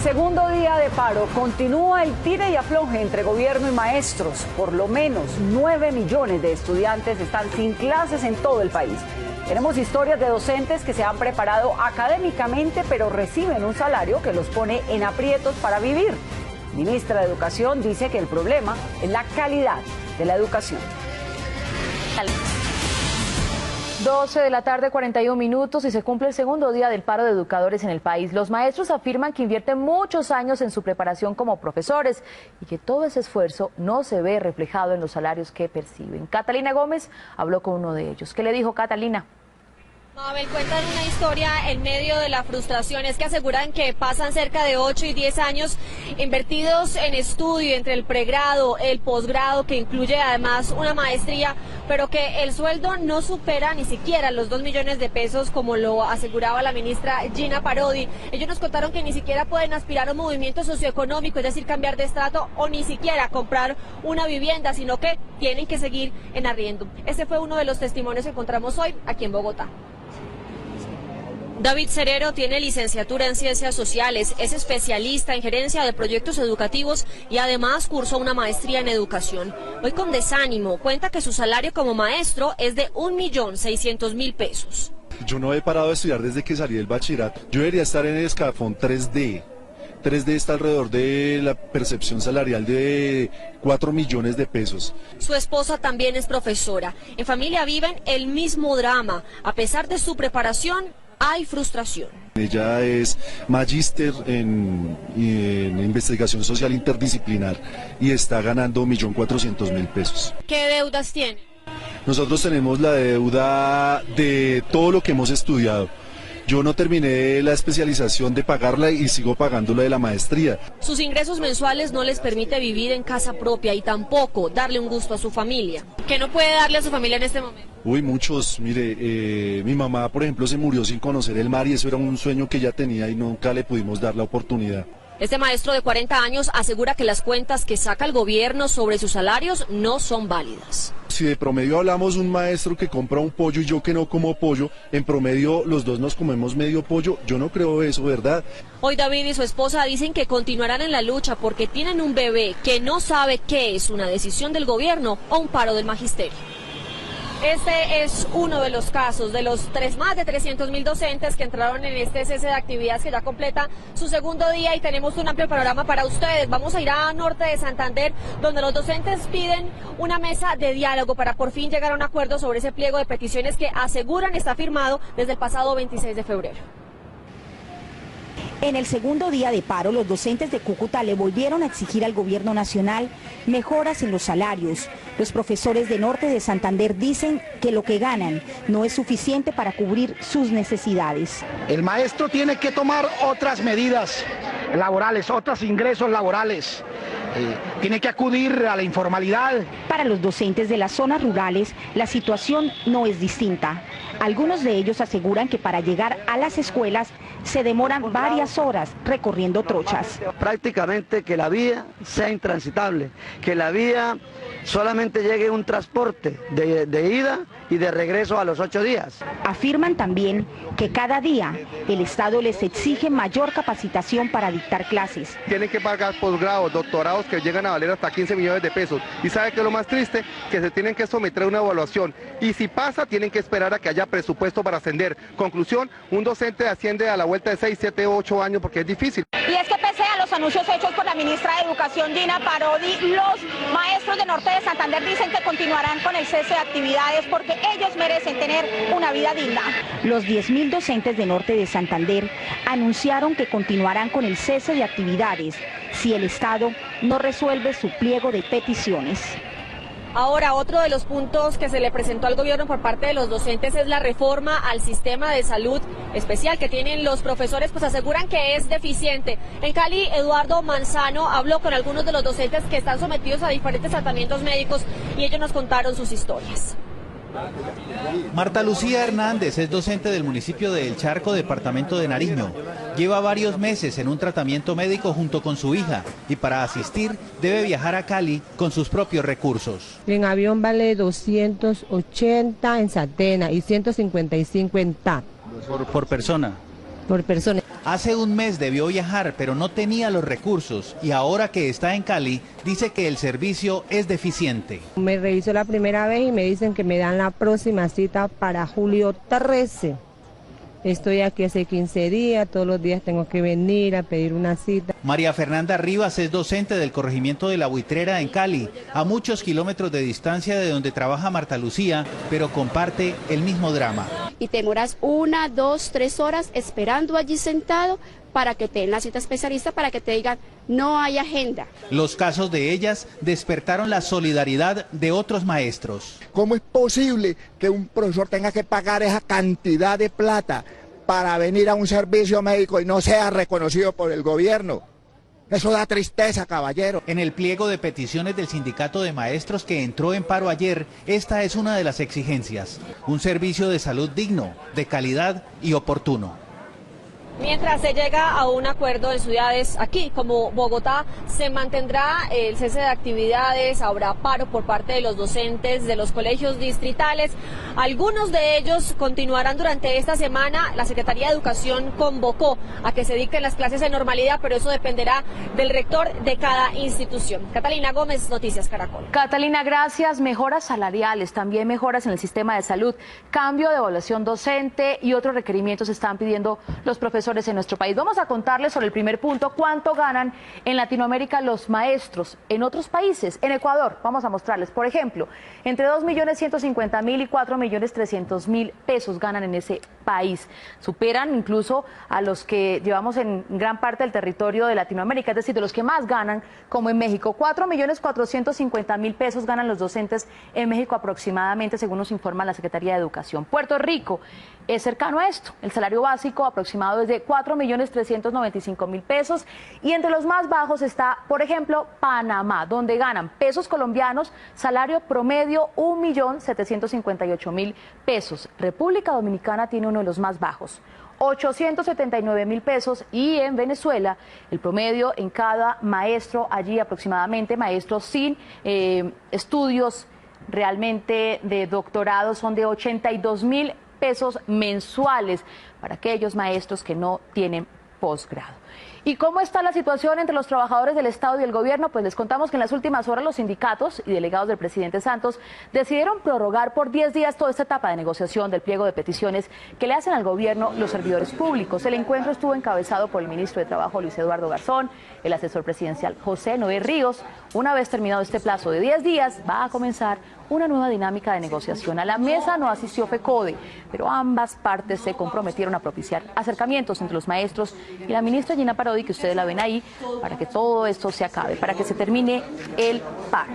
Segundo día de paro, continúa el tire y afloje entre gobierno y maestros. Por lo menos 9 millones de estudiantes están sin clases en todo el país. Tenemos historias de docentes que se han preparado académicamente, pero reciben un salario que los pone en aprietos para vivir. La ministra de Educación dice que el problema es la calidad de la educación. 12 de la tarde, 41 minutos, y se cumple el segundo día del paro de educadores en el país. Los maestros afirman que invierten muchos años en su preparación como profesores y que todo ese esfuerzo no se ve reflejado en los salarios que perciben. Catalina Gómez habló con uno de ellos. ¿Qué le dijo Catalina? Mabel, cuentan una historia en medio de la frustración. Es que aseguran que pasan cerca de 8 y 10 años invertidos en estudio, entre el pregrado, el posgrado, que incluye además una maestría, pero que el sueldo no supera ni siquiera los 2 millones de pesos, como lo aseguraba la ministra Gina Parodi. Ellos nos contaron que ni siquiera pueden aspirar a un movimiento socioeconómico, es decir, cambiar de estrato o ni siquiera comprar una vivienda, sino que tienen que seguir en arriendo. Este fue uno de los testimonios que encontramos hoy aquí en Bogotá. David Cerero tiene licenciatura en Ciencias Sociales, es especialista en gerencia de proyectos educativos y además cursó una maestría en educación. Hoy con desánimo cuenta que su salario como maestro es de 1.600.000 pesos. Yo no he parado de estudiar desde que salí del bachillerato. Yo debería estar en el escalafón 3D. 3D está alrededor de la percepción salarial de 4 millones de pesos. Su esposa también es profesora. En familia viven el mismo drama. A pesar de su preparación, hay frustración. Ella es magíster en investigación social interdisciplinar y está ganando 1.400.000 pesos. ¿Qué deudas tiene? Nosotros tenemos la deuda de todo lo que hemos estudiado. Yo no terminé la especialización de pagarla y sigo pagando la de la maestría. Sus ingresos mensuales no les permite vivir en casa propia y tampoco darle un gusto a su familia. ¿Qué no puede darle a su familia en este momento? Uy, muchos. Mire, mi mamá, por ejemplo, se murió sin conocer el mar y eso era un sueño que ella tenía y nunca le pudimos dar la oportunidad. Este maestro de 40 años asegura que las cuentas que saca el gobierno sobre sus salarios no son válidas. Si de promedio hablamos un maestro que compra un pollo y yo que no como pollo, en promedio los dos nos comemos medio pollo, yo no creo eso, ¿verdad? Hoy David y su esposa dicen que continuarán en la lucha porque tienen un bebé que no sabe qué es una decisión del gobierno o un paro del magisterio. Este es uno de los casos de los más de 300.000 docentes que entraron en este cese de actividades que ya completa su segundo día y tenemos un amplio panorama para ustedes. Vamos a ir a norte de Santander, donde los docentes piden una mesa de diálogo para por fin llegar a un acuerdo sobre ese pliego de peticiones que aseguran está firmado desde el pasado 26 de febrero. En el segundo día de paro, los docentes de Cúcuta le volvieron a exigir al gobierno nacional mejoras en los salarios. Los profesores de norte de Santander dicen que lo que ganan no es suficiente para cubrir sus necesidades. El maestro tiene que tomar otras medidas laborales, otros ingresos laborales. Tiene que acudir a la informalidad. Para los docentes de las zonas rurales, la situación no es distinta. Algunos de ellos aseguran que para llegar a las escuelas se demoran varias horas recorriendo trochas. Prácticamente que la vía sea intransitable, que la vía solamente llegue un transporte de ida y de regreso a los 8 días. Afirman también que cada día el Estado les exige mayor capacitación para dictar clases. Tienen que pagar posgrados, doctorados que llegan a valer hasta 15 millones de pesos. Y ¿sabe qué es lo más triste? Que se tienen que someter a una evaluación. Y si pasa, tienen que esperar a que haya presupuesto para ascender. Conclusión, un docente asciende a la vuelta de 6, 7, 8 años porque es difícil. Y es que pese a los anuncios hechos por la ministra de Educación, Gina Parodi, los maestros de norte de Santander dicen que continuarán con el cese de actividades porque ellos merecen tener una vida digna. Los 10.000 docentes de norte de Santander anunciaron que continuarán con el cese de actividades si el Estado no resuelve su pliego de peticiones. Ahora, otro de los puntos que se le presentó al gobierno por parte de los docentes es la reforma al sistema de salud especial que tienen los profesores, pues aseguran que es deficiente. En Cali, Eduardo Manzano habló con algunos de los docentes que están sometidos a diferentes tratamientos médicos y ellos nos contaron sus historias. Marta Lucía Hernández es docente del municipio de El Charco, departamento de Nariño. Lleva varios meses en un tratamiento médico junto con su hija y para asistir debe viajar a Cali con sus propios recursos. En avión vale 280 en Satena y 155 en TAP. ¿Por persona? por persona. Hace un mes debió viajar, pero no tenía los recursos y ahora que está en Cali, dice que el servicio es deficiente. Me reviso la primera vez y me dicen que me dan la próxima cita para julio 13. Estoy aquí hace 15 días, todos los días tengo que venir a pedir una cita. María Fernanda Rivas es docente del corregimiento de La Buitrera en Cali, a muchos kilómetros de distancia de donde trabaja Marta Lucía, pero comparte el mismo drama. Y te demoras 1, 2, 3 horas esperando allí sentado para que te den la cita especialista, para que te digan no hay agenda. Los casos de ellas despertaron la solidaridad de otros maestros. ¿Cómo es posible que un profesor tenga que pagar esa cantidad de plata para venir a un servicio médico y no sea reconocido por el gobierno? Eso da tristeza, caballero. En el pliego de peticiones del sindicato de maestros que entró en paro ayer, esta es una de las exigencias: un servicio de salud digno, de calidad y oportuno. Mientras se llega a un acuerdo en ciudades aquí como Bogotá, se mantendrá el cese de actividades, habrá paro por parte de los docentes de los colegios distritales. Algunos de ellos continuarán durante esta semana. La Secretaría de Educación convocó a que se dicten las clases en normalidad, pero eso dependerá del rector de cada institución. Catalina Gómez, Noticias Caracol. Catalina, gracias. Mejoras salariales, también mejoras en el sistema de salud, cambio de evaluación docente y otros requerimientos están pidiendo los profesores en nuestro país. Vamos a contarles sobre el primer punto: cuánto ganan en Latinoamérica los maestros en otros países. En Ecuador, vamos a mostrarles, por ejemplo, entre 2.150.000 y 4.300.000 pesos ganan en ese país. Superan incluso a los que llevamos en gran parte del territorio de Latinoamérica, es decir, de los que más ganan, como en México. 4.450.000 pesos ganan los docentes en México aproximadamente, según nos informa la Secretaría de Educación. Puerto Rico es cercano a esto. El salario básico aproximado es de 4.395.000 pesos y entre los más bajos está, por ejemplo, Panamá, donde ganan pesos colombianos, salario promedio 1.758.000 pesos. República Dominicana tiene uno de los más bajos, 879.000 pesos, y en Venezuela el promedio en cada maestro allí aproximadamente, maestros sin estudios realmente de doctorado, son de 82.000 pesos mensuales para aquellos maestros que no tienen posgrado. ¿Y cómo está la situación entre los trabajadores del Estado y el gobierno? Pues les contamos que en las últimas horas los sindicatos y delegados del presidente Santos decidieron prorrogar por 10 días toda esta etapa de negociación del pliego de peticiones que le hacen al gobierno los servidores públicos. El encuentro estuvo encabezado por el ministro de Trabajo, Luis Eduardo Garzón, el asesor presidencial, José Noé Ríos. Una vez terminado este plazo de 10 días, va a comenzar una nueva dinámica de negociación. A la mesa no asistió FECODE, pero ambas partes se comprometieron a propiciar acercamientos entre los maestros y la ministra Gina Parodi, que ustedes la ven ahí, para que todo esto se acabe, para que se termine el paro.